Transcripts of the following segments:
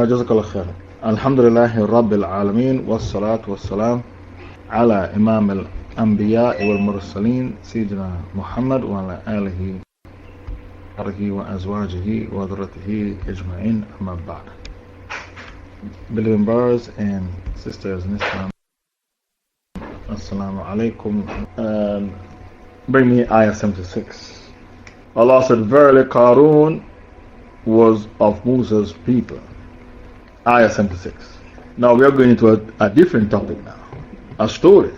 Jazakallah khair. Alhamdulillahi Rabbil Alameen. Wassalatu wassalam ala Imam al-Anbiya wal Mursaleen Sayyidina Muhammad wa ala alihi wa azwajihi wa dhurriyyatihi ajma'in, amma ba'd. Believing brothers and sisters in Islam, Assalamu alaikum. Bring me ayah 76. Allah said, Verily QAROON was of Musa's people. Ayah 76. Now we are going into a different topic now. A story.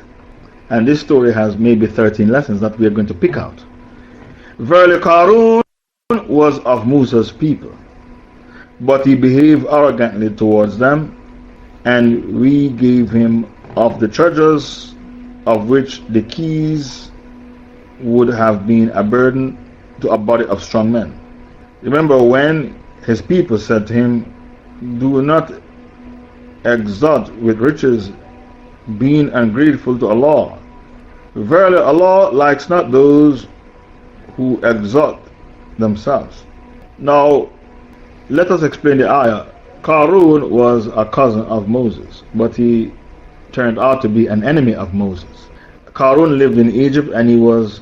And this story has maybe 13 lessons that we are going to pick out. Verily QAROON was of Musa's people, but he behaved arrogantly towards them, and we gave him of the treasures of which the keys would have been a burden to a body of strong men. Remember when his people said to him, do not exult with riches, being ungrateful to Allah. Verily Allah likes not those who exalt themselves. Now let us explain the ayah. QAROON was a cousin of Moses, but he turned out to be an enemy of Moses. QAROON lived in Egypt and he was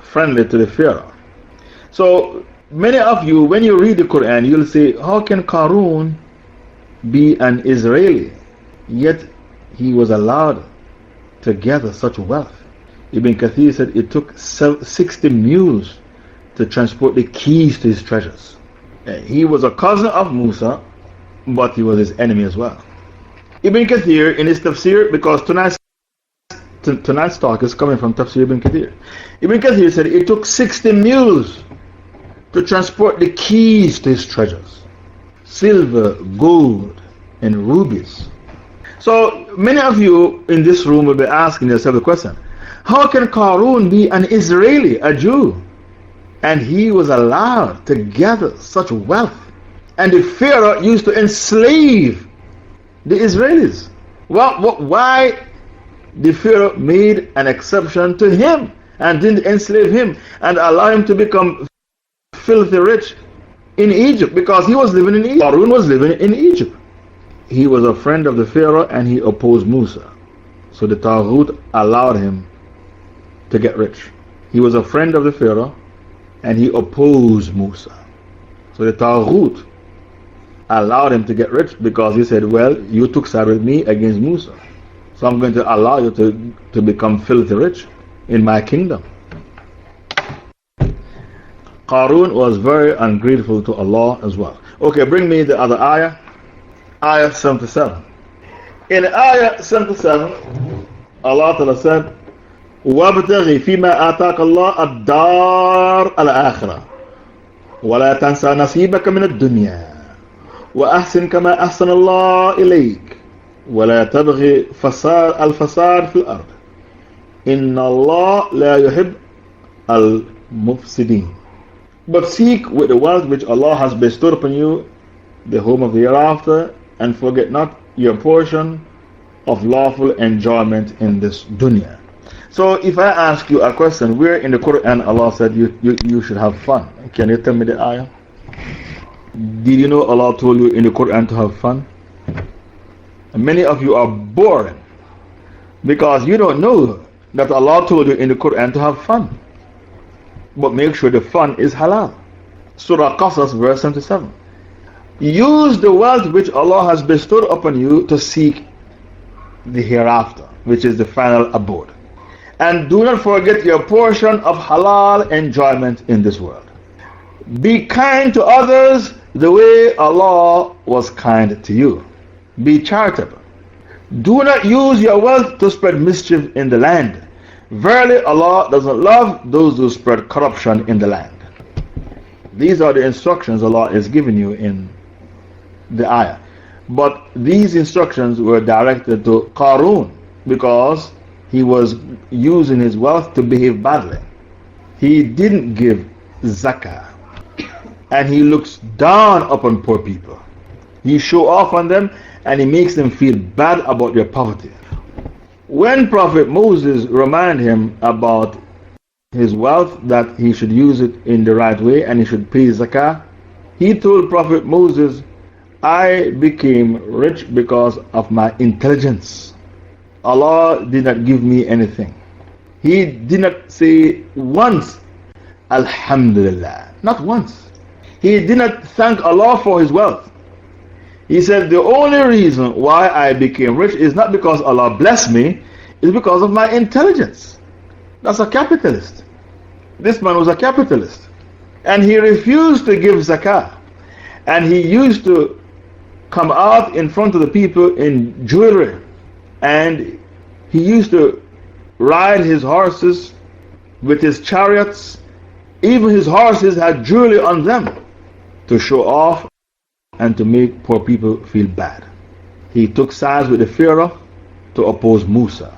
friendly to the Pharaoh. So many of you, when you read the Quran, you'll say, how can QAROON be an Israeli, yet he was allowed to gather such wealth? Ibn Kathir said it took 60 mules to transport the keys to his treasures. He was a cousin of Musa, but he was his enemy as well. Ibn Kathir in his Tafsir, because tonight's talk is coming from Tafsir Ibn Kathir. Ibn Kathir said it took 60 mules to transport the keys to his treasures. Silver, gold, and rubies. So many of you in this room will be asking yourself the question, how can QAROON be an Israeli, a Jew, and he was allowed to gather such wealth? And the Pharaoh used to enslave the Israelis. Well, why the Pharaoh made an exception to him and didn't enslave him and allow him to become filthy rich in Egypt? Because he was living in Egypt. QAROON was living in Egypt. He was a friend of the Pharaoh and he opposed Musa. So the Taghut allowed him to get rich. He was a friend of the Pharaoh and he opposed Musa. So the Taghut allowed him to get rich because he said, well, you took side with me against Musa, so I'm going to allow you to become filthy rich in my kingdom. QAROON was very ungrateful to Allah as well. Okay, bring me the other ayah. Ayah 77. In ayah 77, Allah Ta'ala said, وَابْتَغِ فِيمَا آتَاكَ اللَّهُ الدَّارَ الْآخِرَةَ وَلَا تَنْسَى نَصِيبَكَ مِنَ الدُّنْيَا وَأَحْسِنْ كَمَا أَحْسَنَ اللَّهُ إِلَيْكَ وَلَا تَبْغِ الْفَسَادَ فِي الْأَرْضِ إِنَّ اللَّهَ لَا يُحِبُّ الْمُفْسِدِينَ. But seek with the wealth which Allah has bestowed upon you the home of the hereafter, and forget not your portion of lawful enjoyment in this dunya. So if I ask you a question, where in the Quran Allah said you should have fun? Can you tell me the ayah? Did you know Allah told you in the Quran to have fun? And many of you are bored because you don't know that Allah told you in the Quran to have fun. But make sure the fun is halal. Surah Qasas verse 77. Use the wealth which Allah has bestowed upon you to seek the hereafter, which is the final abode. And do not forget your portion of halal enjoyment in this world. Be kind to others the way Allah was kind to you. Be charitable. Do not use your wealth to spread mischief in the land. Verily Allah doesn't love those who spread corruption in the land. These are the instructions Allah is giving you in the ayah. But these instructions were directed to QAROON because he was using his wealth to behave badly. He didn't give zakah. And he looks down upon poor people. He shows off on them and he makes them feel bad about their poverty. When Prophet Moses reminded him about his wealth, that he should use it in the right way and he should pay zakah, he told Prophet Moses, I became rich because of my intelligence. Allah did not give me anything. He did not say once, Alhamdulillah. Not once. He did not thank Allah for his wealth. He said, the only reason why I became rich is not because Allah blessed me, it's because of my intelligence. That's a capitalist. This man was a capitalist. And he refused to give zakah. And he used to come out in front of the people in jewelry. And he used to ride his horses with his chariots. Even his horses had jewelry on them to show off and to make poor people feel bad. He took sides with the Pharaoh to oppose Musa.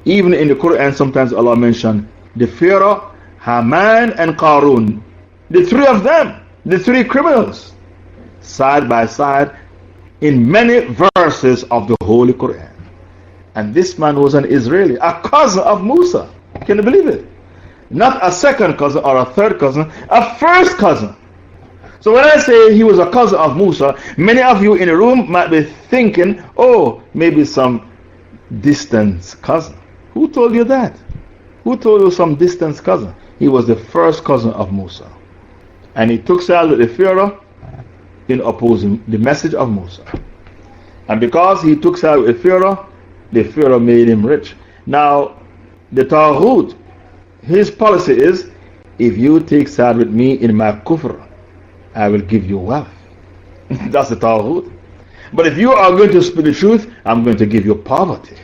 Even in the Quran, sometimes Allah mentioned the Pharaoh, Haman, and Qarun. The three of them, the three criminals, side by side in many verses of the Holy Quran. And this man was an Israeli, a cousin of Musa. Can you believe it? Not a second cousin or a third cousin, a first cousin. So when I say he was a cousin of Musa, many of you in the room might be thinking, oh, maybe some distant cousin. Who told you that? Who told you some distant cousin? He was the first cousin of Musa. And he took sides with the Pharaoh in opposing the message of Musa. And because he took sides with the Pharaoh made him rich. Now, the Taghut, his policy is, if you take side with me in my kufr, I will give you wealth. That's the Taghut. But if you are going to speak the truth, I'm going to give you poverty.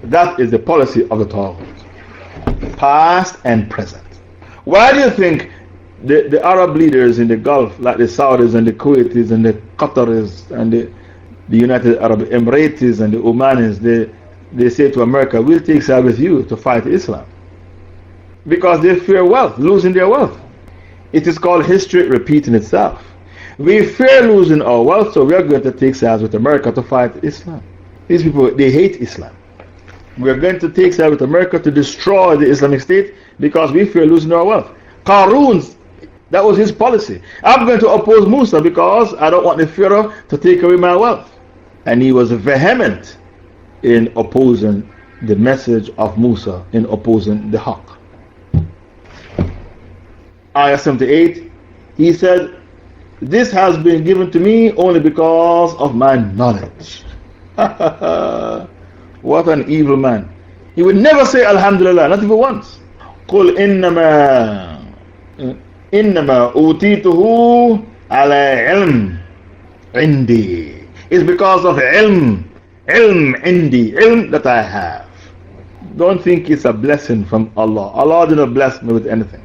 That is the policy of the Taghut, past and present. Why do you think the Arab leaders in the Gulf, like the Saudis and the Kuwaitis and the Qataris and the United Arab Emirates and the Omanis, they say to America, we'll take side with you to fight Islam? Because they fear wealth, losing their wealth. It is called history repeating itself. We fear losing our wealth, so we are going to take sides with America to fight Islam. These people, they hate Islam. We are going to take sides with America to destroy the Islamic State because we fear losing our wealth. QAROON, that was his policy. I'm going to oppose Musa because I don't want the Pharaoh to take away my wealth. And he was vehement in opposing the message of Musa, in opposing the Haqq. Ayah 78, he said, this has been given to me only because of my knowledge. What an evil man. He would never say Alhamdulillah, not even once. قُلْ إِنَّمَا أُوتِيتُهُ عَلَى عِلْمٍ عِنْدِي. It's because of ilm indi, ilm that I have. Don't think it's a blessing from Allah. Allah did not bless me with anything.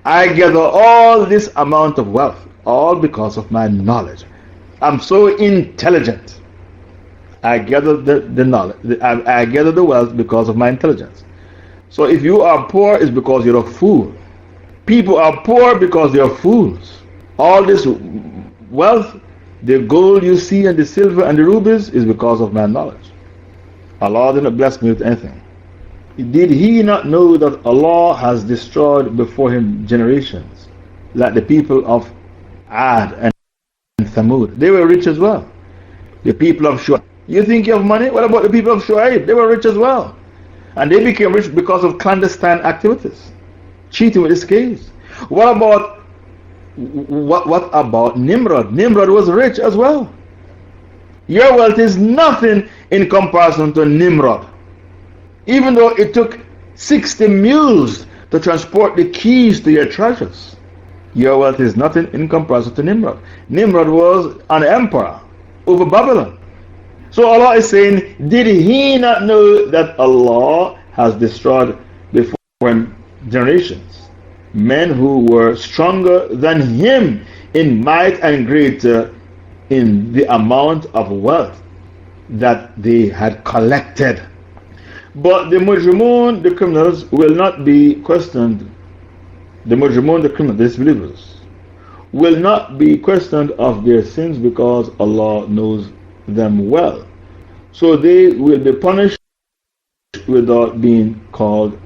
I gather all this amount of wealth, all because of my knowledge. I'm so intelligent. I gather the knowledge. I gather the wealth because of my intelligence. So if you are poor, it's because you're a fool. People are poor because they are fools. All this wealth, the gold you see and the silver and the rubies, is because of my knowledge. Allah did not bless me with anything. Did he not know that Allah has destroyed before him generations, like the people of Ad and Thamud? They were rich as well. The people of Shu'aib. You think you have money? What about the people of Shu'aib? They were rich as well. And they became rich because of clandestine activities, cheating with the scales. What about Nimrod? Nimrod was rich as well. Your wealth is nothing in comparison to Nimrod. Even though it took 60 mules to transport the keys to your treasures, your wealth is nothing in comparison to Nimrod. Nimrod was an emperor over Babylon. So Allah is saying, did he not know that Allah has destroyed before him generations, men who were stronger than him in might and greater in the amount of wealth that they had collected? But the mujrimun, the criminals, will not be questioned. The mujrimun, the criminals, the disbelievers, will not be questioned of their sins because Allah knows them well. So they will be punished without being called.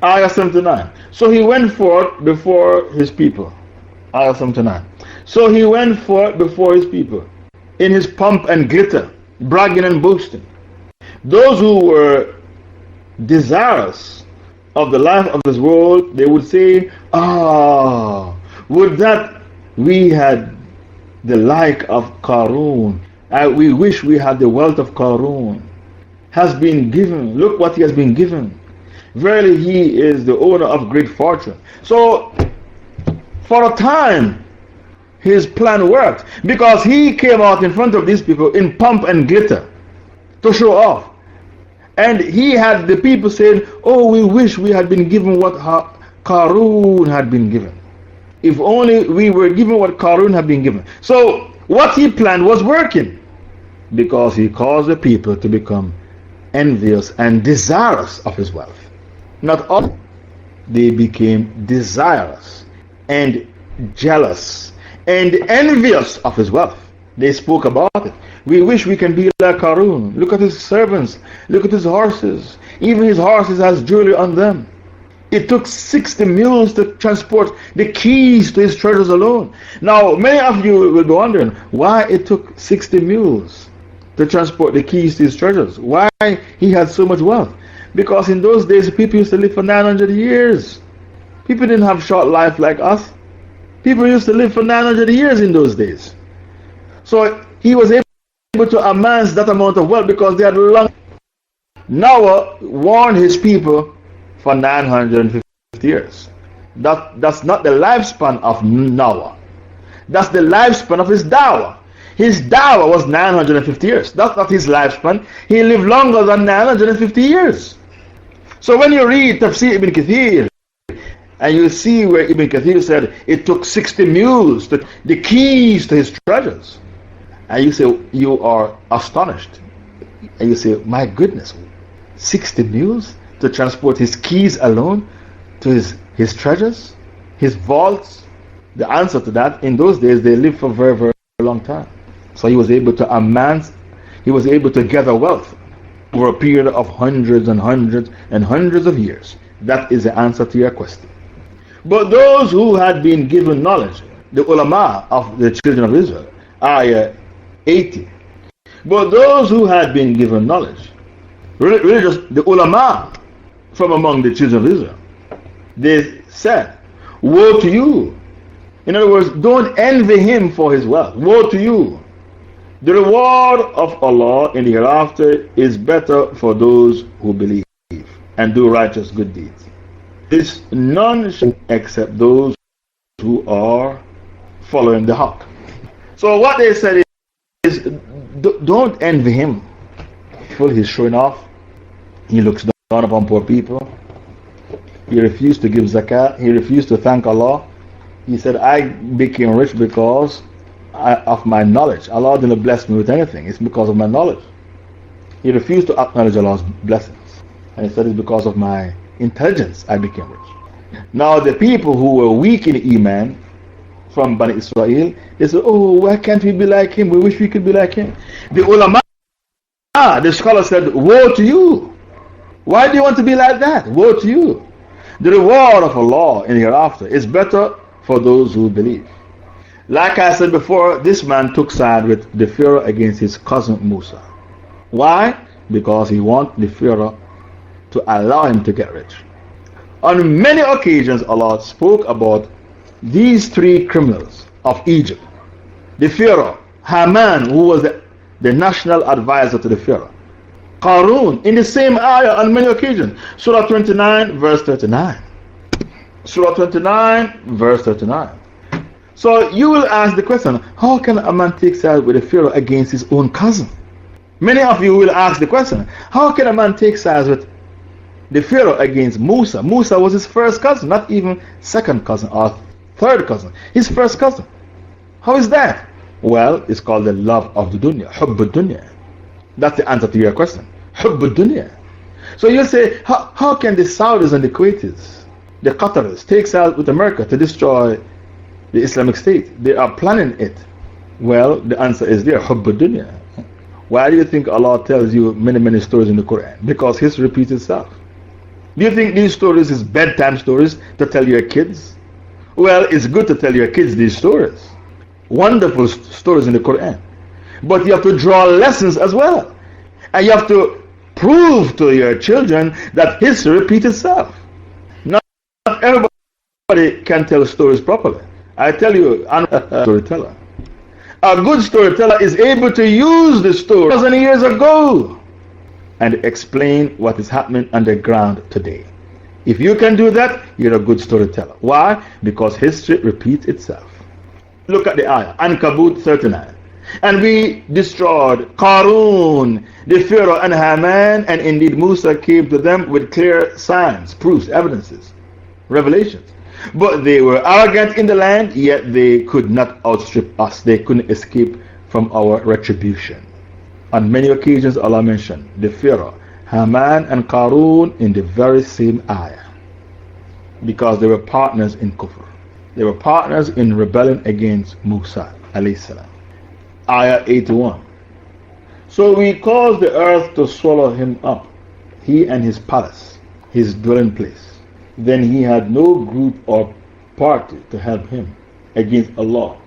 Ayah 79. So he went forth before his people. Ayah 79. So he went forth before his people. in his pomp and glitter, bragging and boasting. Those who were desirous of the life of this world, they would say, ah, would that we had the like of Qarun. We wish we had the wealth of Qarun. Has been given. Look what he has been given. Verily, he is the owner of great fortune. So, for a time, his plan worked because he came out in front of these people in pomp and glitter to show off. And he had the people saying, oh, we wish we had been given what Qarun had been given. If only we were given what Qarun had been given. So, what he planned was working because he caused the people to become envious and desirous of his wealth. Not all, they became desirous and jealous and envious of his wealth. They spoke about it. We wish we can be like Qarun. Look at his servants. Look at his horses. Even his horses has jewelry on them. It took 60 mules to transport the keys to his treasures alone. Now, many of you will be wondering why it took 60 mules to transport the keys to his treasures. Why he had so much wealth? Because in those days, people used to live for 900 years. People didn't have short life like us. People used to live for 900 years in those days. So he was able to amass that amount of wealth because they had long. Noah warned his people for 950 years. That's not the lifespan of Noah. That's the lifespan of his dawah. His dawah was 950 years. That's not his lifespan. He lived longer than 950 years. So when you read Tafsir Ibn Kathir, and you see where Ibn Kathir said it took 60 mules, the keys to his treasures, and you say, you are astonished. And you say, my goodness, 60 mules to transport his keys alone to his treasures, his vaults? The answer to that, in those days, they lived for a very, very long time. So he was able to amass, he was able to gather wealth over a period of hundreds and hundreds and hundreds of years. That is the answer to your question. But those who had been given knowledge, the ulama of the children of Israel, ayah 80. But those who had been given knowledge, religious, the ulama from among the children of Israel, they said, woe to you. In other words, don't envy him for his wealth. Woe to you. The reward of Allah in the hereafter is better for those who believe and do righteous good deeds. This none except those who are following the haqq. So what they said is, don't envy him. He's showing off. He looks down upon poor people. He refused to give zakat. He refused to thank Allah. He said, I became rich because of my knowledge. Allah didn't bless me with anything. It's because of my knowledge. He refused to acknowledge Allah's blessings. And he said, it's because of my intelligence I became rich. Now the people who were weak in Iman from Bani Israel, they said, oh, why can't we be like him? We wish we could be like him. The ulama, the scholar said, woe to you. Why do you want to be like that? Woe to you. The reward of Allah in hereafter is better for those who believe. Like I said before, this man took side with the Pharaoh against his cousin Musa. Why? Because he wanted the Pharaoh to allow him to get rich. On many occasions, Allah spoke about these three criminals of Egypt. The Pharaoh, Haman, who was the national advisor to the Pharaoh. Qarun, in the same ayah on many occasions. Surah 29, verse 39. Surah 29, verse 39. So you will ask the question, how can a man take side with a Pharaoh against his own cousin? Many of you will ask the question, how can a man take sides with the Pharaoh against Musa? Musa was his first cousin, not even second cousin or third cousin. His first cousin. How is that? Well, it's called the love of the dunya, hubb dunya. That's the answer to your question. Hubb dunya. So you'll say, how can the Saudis and the Kuwaitis, the Qataris, take sides with America to destroy the Islamic State? They are planning it. Well, the answer is there, hubb dunya. Why do you think Allah tells you many, many stories in the Quran? Because history repeats itself. Do you think these stories is bedtime stories to tell your kids? Well, it's good to tell your kids these stories. Wonderful stories in the Quran. But you have to draw lessons as well. And you have to prove to your children that history repeats itself. Not everybody can tell stories properly. I tell you, I'm a storyteller. A good storyteller is able to use the story 1,000 years ago and explain what is happening underground today. If you can do that, you're a good storyteller. Why? Because history repeats itself. Look at the ayah, Ankabut 39. And we destroyed QAROON, the Pharaoh and Haman, and indeed Musa came to them with clear signs, proofs, evidences, revelations. But they were arrogant in the land, yet they could not outstrip us. They couldn't escape from our retribution. On many occasions, Allah mentioned the Pharaoh, Haman, and QAROON in the very same ayah, because they were partners in kufr. They were partners in rebelling against Musa alayhi salam. Ayah 81. So we caused the earth to swallow him up, he and his palace, his dwelling place. Then he had no group or party to help him against Allah,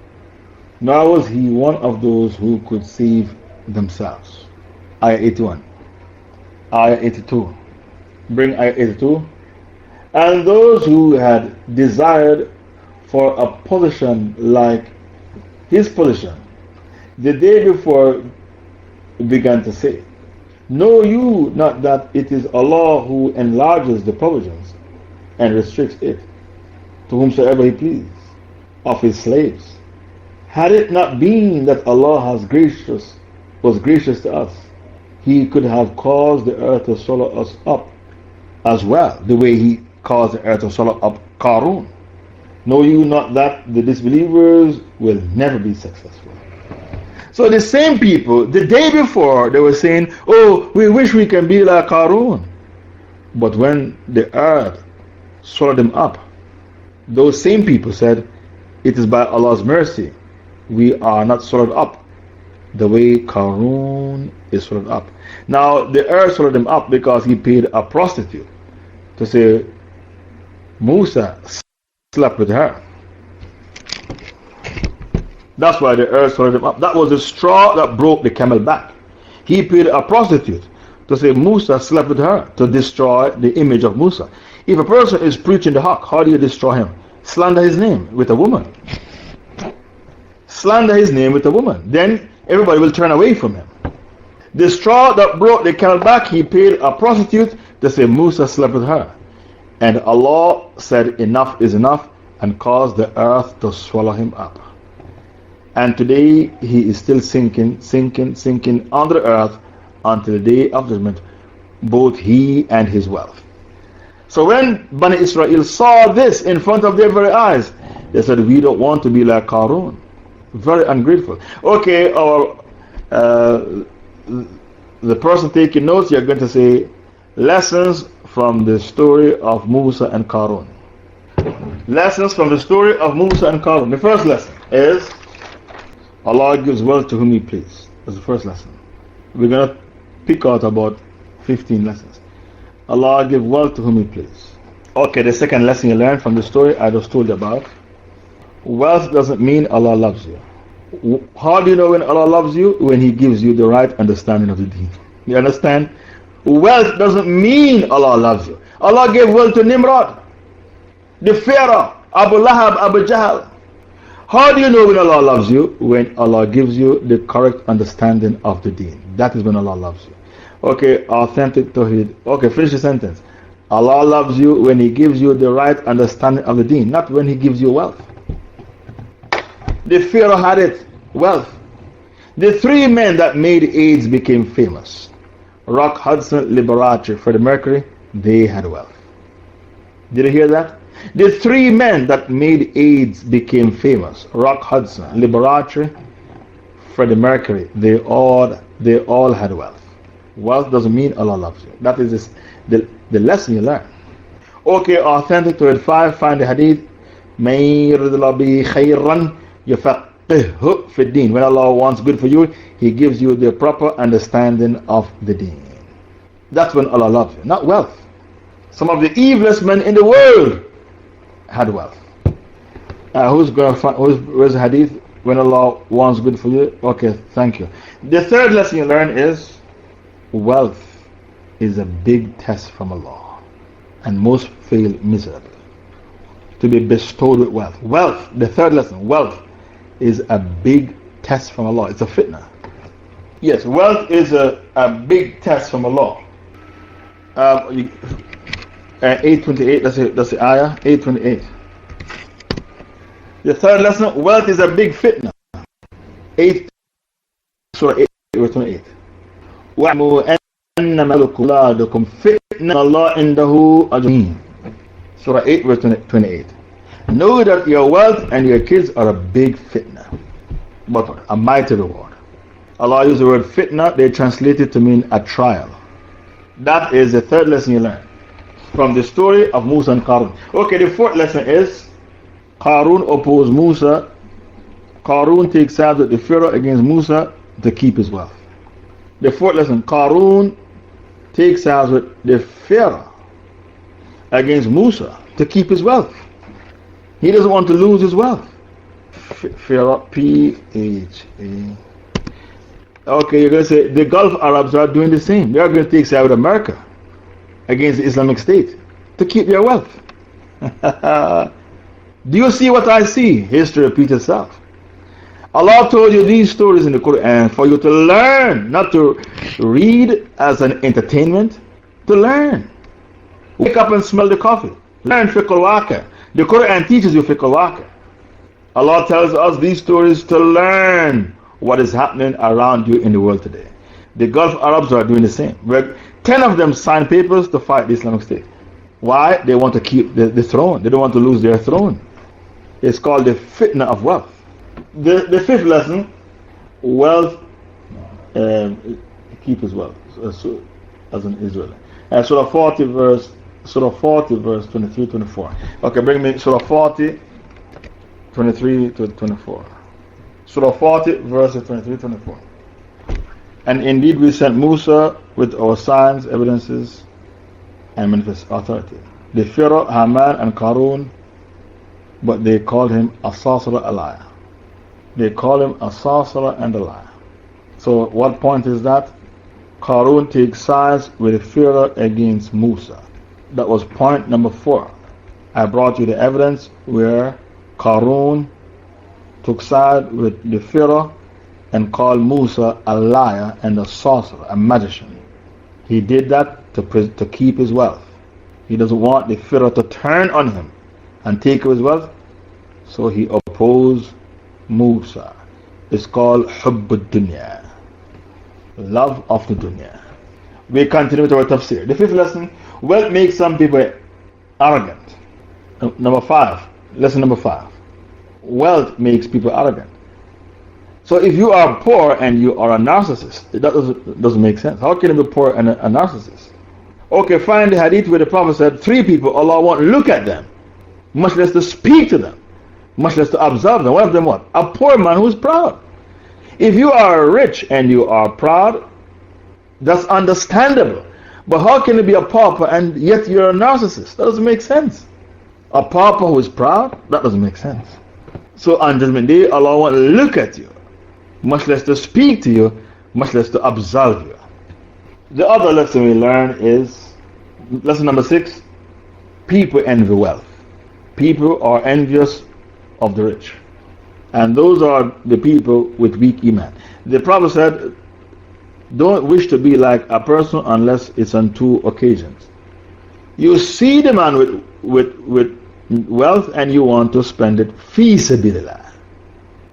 nor was he one of those who could save themselves. Ayah 81. Ayah 82. Bring Ayah 82. And those who had desired for a position like his position, the day before began to say, know you not that it is Allah who enlarges the provisions and restricts it to whomsoever He pleases of His slaves. Had it not been that Allah was gracious to us, He could have caused the earth to swallow us up as well, the way He caused the earth to swallow up QAROON. Know you not that the disbelievers will never be successful? So the same people, the day before, they were saying, oh, we wish we can be like QAROON. But when the earth swallowed them up, those same people said, it is by Allah's mercy we are not swallowed up the way QAROON is swallowed up. Now the earth swallowed them up because he paid a prostitute to say Musa slept with her. That's why the earth swallowed him up. That was the straw that broke the camel back. He paid a prostitute to say Musa slept with her, to destroy the image of Musa. If a person is preaching the haqq, how do you destroy him? Slander his name with a woman. Slander his name with a woman. Then everybody will turn away from him. The straw that broke the camel back, he paid a prostitute to say Musa slept with her. And Allah said enough is enough and caused the earth to swallow him up. And today he is still sinking under the earth until the day of judgment, both he and his wealth. So when Bani Israel saw this in front of their very eyes, they said, we don't want to be like QAROON. Very ungrateful. Okay, the person taking notes, you're going to say, lessons from the story of Musa and QAROON. Lessons from the story of Musa and QAROON. The first lesson is, Allah gives wealth to whom He pleases. That's the first lesson. We're going to pick out about 15 lessons. Allah gives wealth to whom He pleases. Okay, the second lesson you learn from the story I just told you about. Wealth doesn't mean Allah loves you. How do you know when Allah loves you? When He gives you the right understanding of the deen. You understand? Wealth doesn't mean Allah loves you. Allah gave wealth to Nimrod, the Pharaoh, Abu Lahab, Abu Jahl. How do you know when Allah loves you? When Allah gives you the correct understanding of the deen. That is when Allah loves you. Okay, authentic tawheed. Okay, finish the sentence. Allah loves you when He gives you the right understanding of the deen, not when He gives you wealth. The Pharaoh had it, wealth. The three men that made AIDS became famous. Rock Hudson, Liberace, Freddie Mercury, they had wealth. Did you hear that? The three men that made AIDS became famous. Rock Hudson, Liberace, Freddie Mercury, they all had wealth. Wealth doesn't mean Allah loves you. That is the lesson you learn. Okay, authentic to it 5, find the hadith. مَن يُرِدِ اللَّهُ بِهِ خَيْرًا يُفَقِّهْهُ فِي الدِّينِ. When Allah wants good for you, He gives you the proper understanding of the deen. That's when Allah loves you, not wealth. Some of the evilest men in the world had wealth. Who's going to find, where's the hadith? when Allah wants good for you. Okay, thank you. The third lesson you learn is wealth is a big test from Allah, and most fail miserably. To be bestowed with wealth. Wealth, the third lesson, wealth is a big test from Allah. It's a fitna. Yes, wealth is a big test from Allah. 828, that's the ayah, 828. The third lesson, wealth is a big fitna. Surah 8, verse 28. وَاعْمُوا أَنَّمَا لَكُمْ فِتْنَةً اللَّهِ عِنْدَهُ أَجْرٌ. Surah 8, verse 28. Know that your wealth and your kids are a big fitna, but a mighty reward. Allah used the word fitna, they translate it to mean a trial. That is the third lesson you learn from the story of Musa and Qarun. Okay, the fourth lesson is Qarun opposed Musa. Qarun takes sides with the Pharaoh against Musa to keep his wealth. The fourth lesson, Qarun takes sides with the Pharaoh against Musa to keep his wealth. He doesn't want to lose his wealth. Pharaoh, P-H-A. Okay, you're going to say the Gulf Arabs are doing the same. They are going to take sides with America against the Islamic State to keep their wealth. Do you see what I see? History repeats itself. Allah told you these stories in the Quran for you to learn, not to read as an entertainment, to learn. Wake up and smell the coffee. Learn fiqh al-waqi'. The Quran teaches you fiqh al-waqi'. Allah tells us these stories to learn what is happening around you in the world today. The Gulf Arabs are doing the same. 10 of them signed papers to fight the Islamic State. Why? They want to keep the throne. They don't want to lose their throne. It's called the fitna of wealth. The fifth lesson, wealth, keep his wealth, as an Israelite. Surah 40 verse 23-24. Okay, bring me Surah 40, 23 to 24. Surah 40 verses 23-24. And indeed we sent Musa with our signs, evidences, and manifest authority. The Pharaoh, Haman, and Qarun, but they called him a sorcerer, a liar. They call him a sorcerer and a liar. So what point is that? Qarun takes sides with the Pharaoh against Musa. That was point number 4. I brought you the evidence where Qarun took side with the Pharaoh and called Musa a liar and a sorcerer, a magician. He did that to keep his wealth. He doesn't want the Pharaoh to turn on him and take his wealth, so he opposed Musa. It's called Hubb dunya, love of the dunya. We continue with our tafsir. The fifth lesson, wealth makes some people arrogant. Number 5, lesson number 5. Wealth makes people arrogant. So if you are poor and you are a narcissist, that doesn't make sense. How can you be poor and a narcissist? Okay, find the hadith where the Prophet said 3 people, Allah won't look at them, much less to speak to them, much less to observe them. One of them what? A poor man who is proud. If you are rich and you are proud, that's understandable. But how can you be a pauper and yet you're a narcissist? That doesn't make sense. A pauper who is proud, that doesn't make sense. So on Judgment Day, Allah won't look at you, much less to speak to you, much less to observe you. The other lesson we learn is lesson number 6. People envy wealth. People are envious of the rich. And those are the people with weak iman. The Prophet said, don't wish to be like a person unless it's on 2 occasions. You see the man with wealth and you want to spend it fi sabilillah.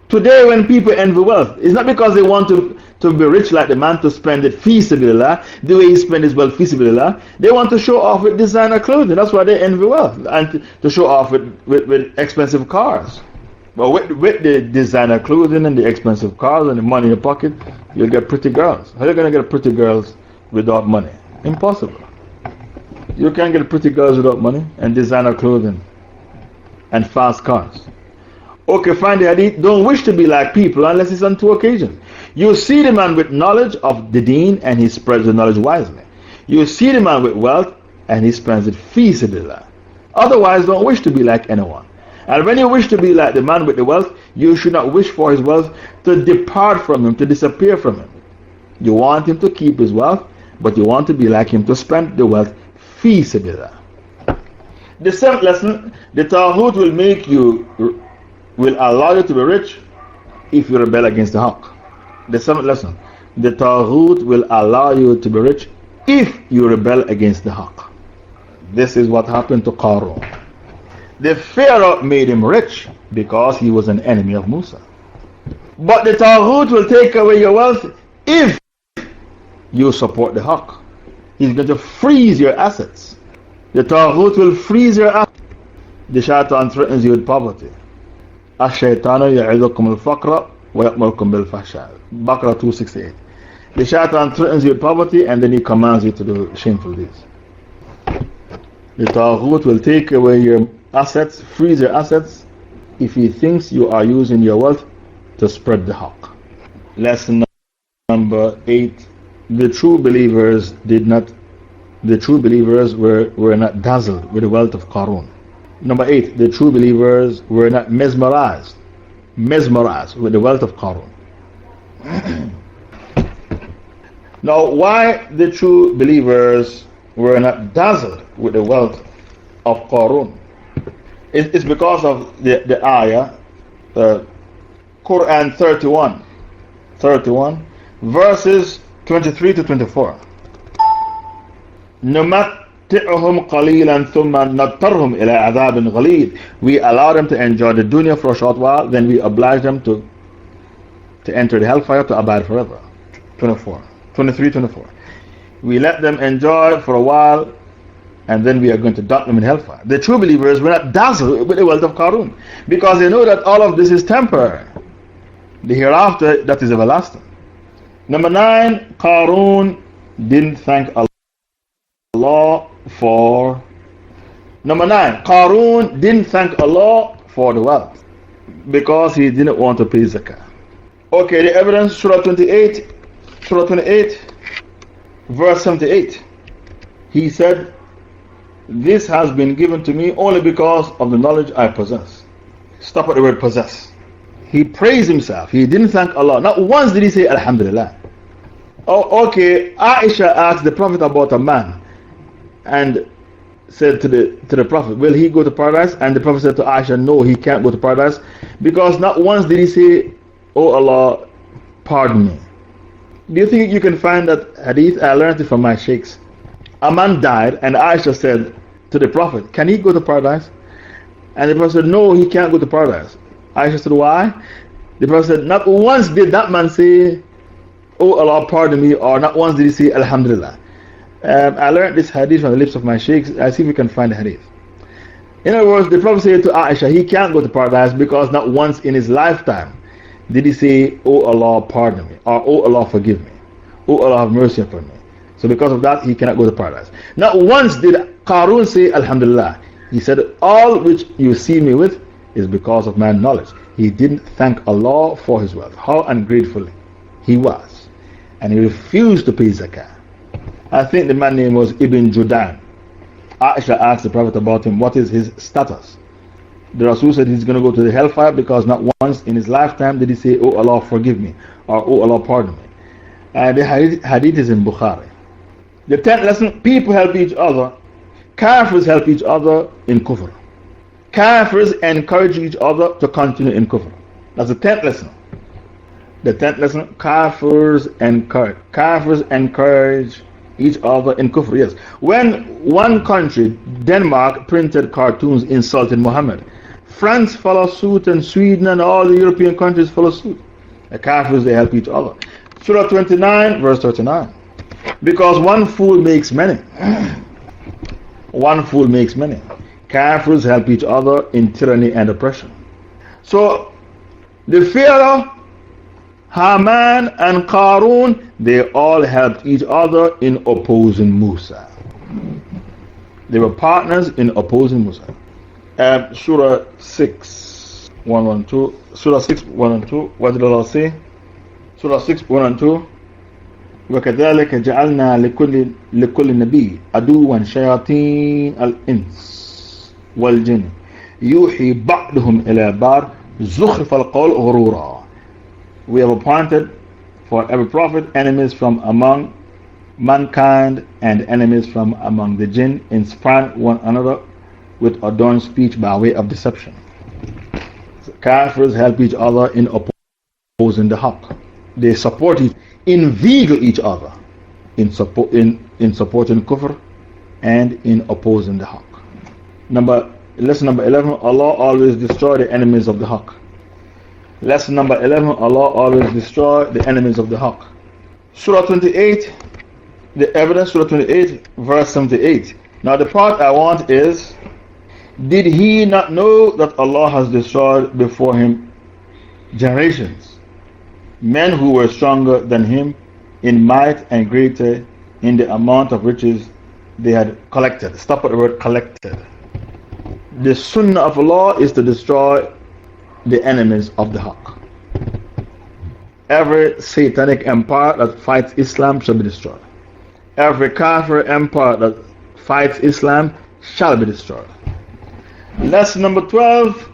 Today when people envy wealth, it's not because they want to be rich like the man to spend it fi sabilillah, the way he spends his wealth fi sabilillah. They want to show off with designer clothing. That's why they envy wealth. And to show off with expensive cars. But with the designer clothing and the expensive cars and the money in your pocket, you'll get pretty girls. How are you going to get pretty girls without money? Impossible. You can't get pretty girls without money and designer clothing and fast cars. Okay, find the hadith. Don't wish to be like people unless it's on 2 occasions. You see the man with knowledge of the deen and he spreads the knowledge wisely. You see the man with wealth and he spends it fi sabilillah. Otherwise, don't wish to be like anyone. And when you wish to be like the man with the wealth, you should not wish for his wealth to depart from him, to disappear from him. You want him to keep his wealth, but you want to be like him, to spend the wealth fi sabilillah. The seventh lesson, the Taghut will allow you to be rich if you rebel against the Haqq. The seventh lesson, the Taghut will allow you to be rich if you rebel against the Haqq. This is what happened to Qarun. The Pharaoh made him rich because he was an enemy of Musa. But the Taghut will take away your wealth if you support the Haqq. He's going to freeze your assets. The Taghut will freeze your assets. The Shaitan threatens you with poverty. Ash-Shaytanu ya'idukum al-faqra wa ya'murukum bil-fahsha. Baqarah 268. The Shaitan threatens you with poverty and then he commands you to do shameful deeds. The Taghut will take away your assets, freeze your assets, if he thinks you are using your wealth to spread the Haqq. Lesson number 8. The true believers were not dazzled with the wealth of Qarun. Number 8. The true believers were not mesmerized with the wealth of Qarun. Now, why the true believers were not dazzled with the wealth of Qarun? It's because of the ayah, Quran 31, verses 23 to 24. نُمَتِّعُهُمْ قَلِيلًا ثُمَّ نَضْطَرْهُمْ إِلَىٰ عَذَابٍ غَلِيظٍ. We allow them to enjoy the dunya for a short while, then we oblige them to enter the hellfire to abide forever. 23, 24. We let them enjoy for a while, and then we are going to dump them in hellfire. The true believers were not dazzled with the wealth of Qarun, because they know that all of this is temporary. The hereafter, that is everlasting. Number 9, Qarun didn't thank Allah for. Number 9, Qarun didn't thank Allah for the wealth, because he didn't want to pay zakah. Okay, the evidence, Surah 28, verse 78. He said, "This has been given to me only because of the knowledge I possess." Stop at the word possess. He praised himself. He didn't thank Allah. Not once did he say Alhamdulillah. Oh, okay. Aisha asked the Prophet about a man and said to the Prophet, "Will he go to paradise?" And the Prophet said to Aisha, "No, he can't go to paradise," because not once did he say, "Oh Allah, pardon me." Do you think you can find that hadith? I learned it from my sheikhs. A man died, and Aisha said to the Prophet, "Can he go to paradise?" And the Prophet said, "No, he can't go to paradise." Aisha said, "Why?" The Prophet said, "Not once did that man say, 'Oh Allah, pardon me,' or not once did he say, 'Alhamdulillah.'" I learned this hadith from the lips of my sheikhs. I see if we can find the hadith. In other words, the Prophet said to Aisha, he can't go to paradise because not once in his lifetime did he say, "Oh Allah, pardon me," or "Oh Allah, forgive me," "Oh Allah, have mercy upon me." So because of that, he cannot go to paradise. Not once did Qarun say, "Alhamdulillah." He said, "All which you see me with is because of my knowledge." He didn't thank Allah for his wealth. How ungrateful he was. And he refused to pay zakah. I think the man's name was Ibn Judan. Aisha asked the Prophet about him, what is his status? The Rasul said he's going to go to the hellfire because not once in his lifetime did he say, "Oh Allah, forgive me," or "Oh Allah, pardon me." The hadith is in Bukhari. The 10th lesson, people help each other. Kafirs help each other in kufr. Kafirs encourage each other to continue in kufr. That's the 10th lesson. The 10th lesson, Kafirs encourage each other in kufr. Yes. When one country, Denmark, printed cartoons insulting Muhammad, France followed suit, and Sweden and all the European countries followed suit. The Kafirs, they help each other. Surah 29, verse 39. Because one fool makes many. One fool makes many. Kafirs help each other in tyranny and oppression. So, the Pharaoh, Haman, and Qarun, they all helped each other in opposing Musa. They were partners in opposing Musa. Surah 6, 1 and 2. Surah 6, 1 and 2. What did Allah say? Surah 6, 1 and 2. وَكَذَلِكَ جَعَلْنَا لِكُلِّ نَبِيٍّ عَدُوًّا شَيَاطِينَ الْإِنسِ وَالْجِنِّ يُوحِي بَعْضُهُمْ إِلَى بَعْضٍ زُخْرِفَ الْقَوْلِ غُرُورًا. We have appointed for every prophet enemies from among mankind and enemies from among the jinn, inspiring one another with adorned speech by way of deception. So Kafirs help each other in opposing the haqq. They support each, inveigle each other in supporting kufr and in opposing the haqq. Lesson number 11, Allah always destroy the enemies of the haqq. Lesson number 11, Allah always destroy the enemies of the haqq. Surah 28, the evidence, Surah 28, verse 78. Now the part I want is, did he not know that Allah has destroyed before him generations, men who were stronger than him in might and greater in the amount of riches they had collected? Stop at the word collected. The sunnah of Allah is to destroy the enemies of the haqq. Every satanic empire that fights Islam shall be destroyed. Every kafir empire that fights Islam shall be destroyed. Lesson number 12,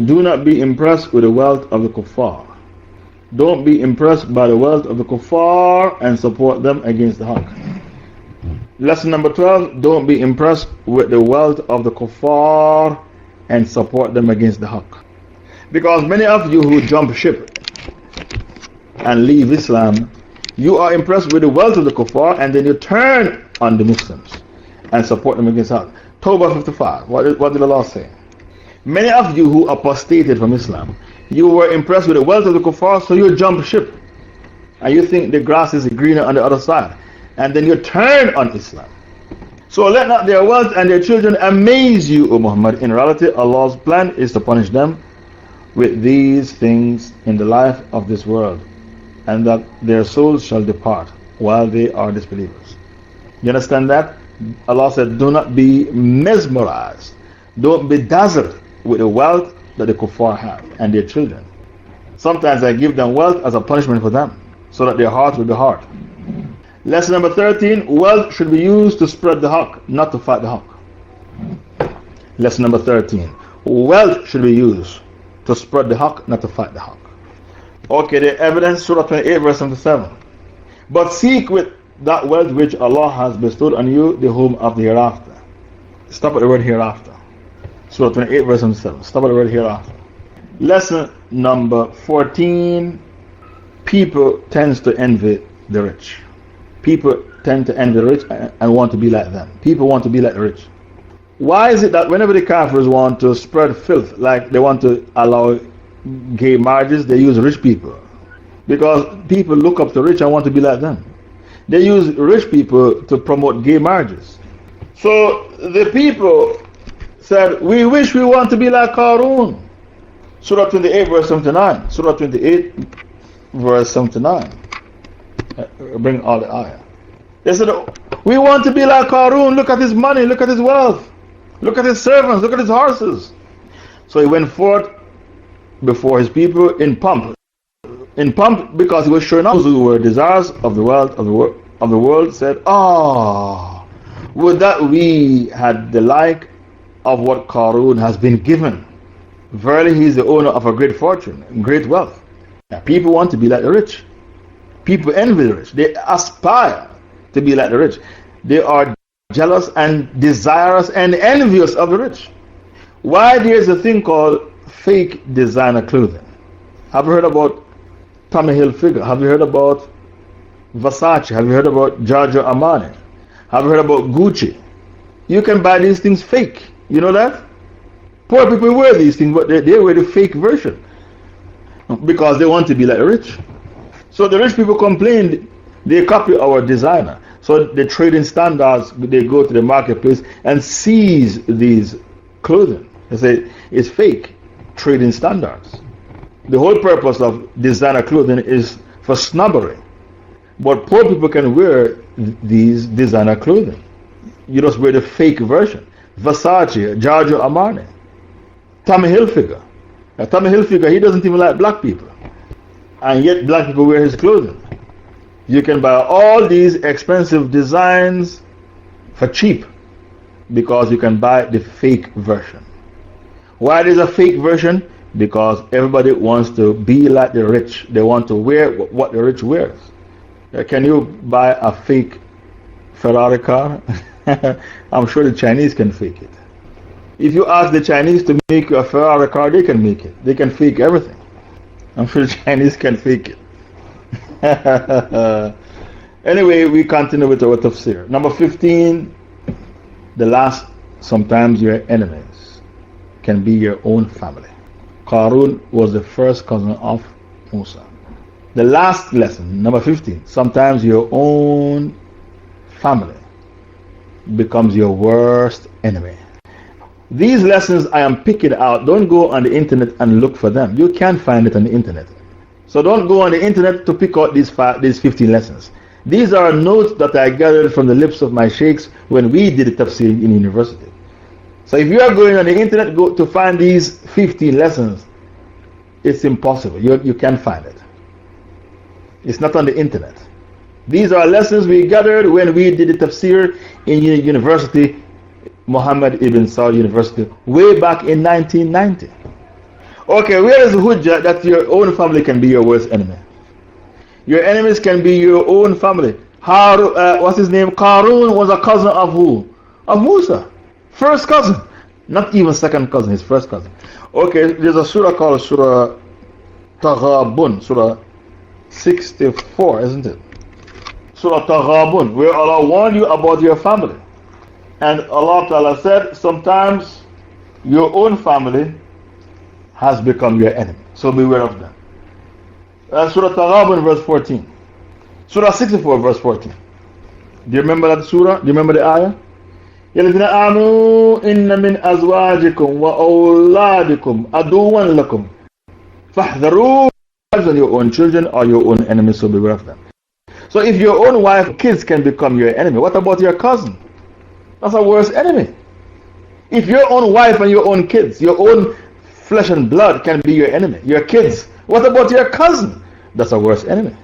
do not be impressed with the wealth of the kuffar. Don't be impressed by the wealth of the kuffar and support them against the haqq. Lesson number 12, don't be impressed with the wealth of the kuffar and support them against the haqq. Because many of you who jump ship and leave Islam, you are impressed with the wealth of the kuffar and then you turn on the Muslims and support them against haqq. Tawbah 55, what did Allah say? Many of you who apostated from Islam, you were impressed with the wealth of the kuffar, so you jump ship and you think the grass is greener on the other side, and then you turn on Islam. So let not their wealth and their children amaze you, O Muhammad. In reality, Allah's plan is to punish them with these things in the life of this world, and that their souls shall depart while they are disbelievers. You understand that? Allah said, do not be mesmerized, don't be dazzled with the wealth that the kuffar have and their children. Sometimes I give them wealth as a punishment for them, so that their heart will be hard. Lesson number 13, wealth should be used to spread the haqq, not to fight the haqq. Lesson number 13, wealth should be used to spread the haqq, not to fight the haqq. Okay, the evidence, Surah 28, verse 77. But seek with that wealth which Allah has bestowed on you the home of the hereafter. Stop at the word hereafter. Surah 28, verse 77. Stop at the word hereafter. Lesson number 14, people tend to envy the rich. People tend to envy the rich and want to be like them. People want to be like the rich. Why is it that whenever the Kafirs want to spread filth, like they want to allow gay marriages, they use rich people? Because people look up to rich and want to be like them. They use rich people to promote gay marriages. So the people said, we wish we want to be like QAROON. Surah 28, verse 79. Surah 28, verse 79. Bring all the ayah. They said, we want to be like QAROON. Look at his money, look at his wealth, look at his servants, look at his horses. So he went forth before his people in pomp. In pomp, because he was showing off those who were desirous of the wealth of the world, said, oh, would that we had the like of what QAROON has been given. Verily, he is the owner of a great fortune, great wealth. Now, people want to be like the rich. People envy the rich. They aspire to be like the rich. They are jealous and desirous and envious of the rich. Why there is a thing called fake designer clothing? Have you heard about Tommy Hilfiger? Have you heard about Versace? Have you heard about Giorgio Armani? Have you heard about Gucci? You can buy these things fake. You know that? Poor people wear these things, but they wear the fake version because they want to be like the rich. So the rich people complain, they copy our designer. So the trading standards, they go to the marketplace and seize these clothing. They say it's fake trading standards. The whole purpose of designer clothing is for snobbery. But poor people can wear these designer clothing. You just wear the fake version. Versace, Giorgio Armani, Tommy Hilfiger. Now, Tommy Hilfiger, he doesn't even like black people. And yet black people wear his clothing. You can buy all these expensive designs for cheap because you can buy the fake version. Why there's a fake version? Because everybody wants to be like the rich. They want to wear what the rich wears. Can you buy a fake Ferrari car? I'm sure the Chinese can fake it. If you ask the Chinese to make you a Ferrari car, they can make it. They can fake everything. I'm sure the Chinese can fake it. Anyway, we continue with our tafsir. Number 15, the last, sometimes your enemies can be your own family. Qarun was the first cousin of Musa. The last lesson, number 15, sometimes your own family becomes your worst enemy. These lessons I am picking out. Don't go on the internet and look for them. You can't find it on the internet. So don't go on the internet to pick out these 15 lessons. These are notes that I gathered from the lips of my sheikhs when we did the tafsir in university. So if you are going on the internet to find these 15 lessons, it's impossible. You can't find it. It's not on the internet. These are lessons we gathered when we did the tafsir in university, Muhammad ibn Saud University, way back in 1990. Okay, where is the hujjah that your own family can be your worst enemy? Your enemies can be your own family. What's his name? Qarun was a cousin of who? Of Musa. First cousin. Not even second cousin, his first cousin. Okay, there's a surah called Surah Taghabun, Surah 64, isn't it? Surah Taghabun, where Allah warned you about your family. And Allah Ta'ala said, sometimes your own family has become your enemy. So beware of them. Surah Taghabun, verse 14. Surah 64, verse 14. Do you remember that surah? Do you remember the ayah? يَلَذِينَ آمَنُوا إِنَّ مِنْ أَزْوَاجِكُمْ وَأَوْلَادِكُمْ أَدُوًّا لَكُمْ فَاحْذَرُوا. Your own children are your own enemies, so beware of them. So if your own wife, kids can become your enemy, what about your cousin? That's a worse enemy. If your own wife and your own kids, your own flesh and blood can be your enemy, your kids, what about your cousin? That's a worse enemy.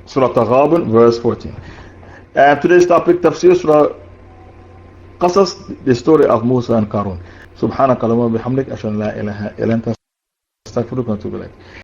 Surah Taghabun, verse 14. Today's topic, Tafsir, Surah Qasas, the story of Musa and Qarun. Subhanaka Allahumma bihamdik, ashhadu an la ilaha illa anta, astaghfiruka wa atubu ilayk.